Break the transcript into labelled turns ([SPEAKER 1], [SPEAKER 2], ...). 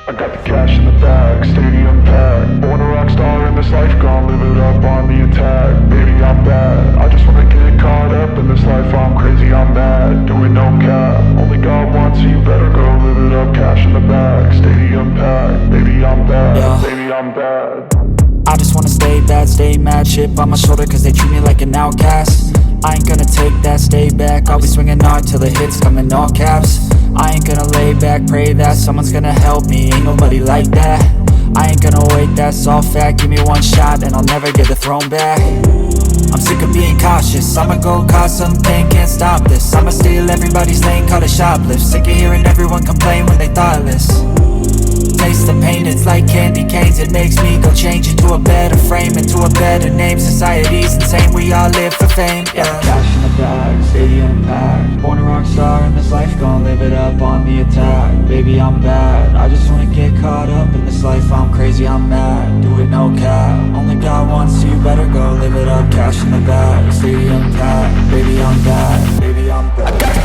[SPEAKER 1] I got the cash in the bag, stadium packed. Born a rock star in this life, gon' live it up on the attack. Baby, I'm bad, I just wanna get caught up in this life. I'm crazy, I'm mad, doing no cap. Only God wants, so you better go live it up. Cash in the bag, stadium packed. Baby, I'm bad,
[SPEAKER 2] Yeah.
[SPEAKER 1] baby, I'm bad.
[SPEAKER 2] I just wanna stay bad, stay mad. Chip on my shoulder cause they treat me like an outcast. I ain't gonna take that, stay back. I'll be swinging hard till the hits come in all caps. I ain't gonna lay back, pray that someone's gonna help me. Ain't nobody like that. I ain't gonna wait, that's all fact. Give me one shot and I'll never get the throne back. I'm sick of being cautious, I'ma go cause something, can't stop this. I'ma steal everybody's lane, call it shoplift. Sick of hearing everyone complain when they thoughtless. Taste the pain, it's like candy canes. It makes me go change into a better frame, into a better name. Society's insane, we all live for fame, yeah. Cash in the bag, stadium packed. Born a rock star in this life, gon' live it up on the attack. Baby, I'm bad, I just wanna get caught up in this life. I'm crazy, I'm mad, do it no cap. Only God wants, so you better go live it up. Cash in the bag, stadium packed. Baby, I'm bad, baby, I'm bad.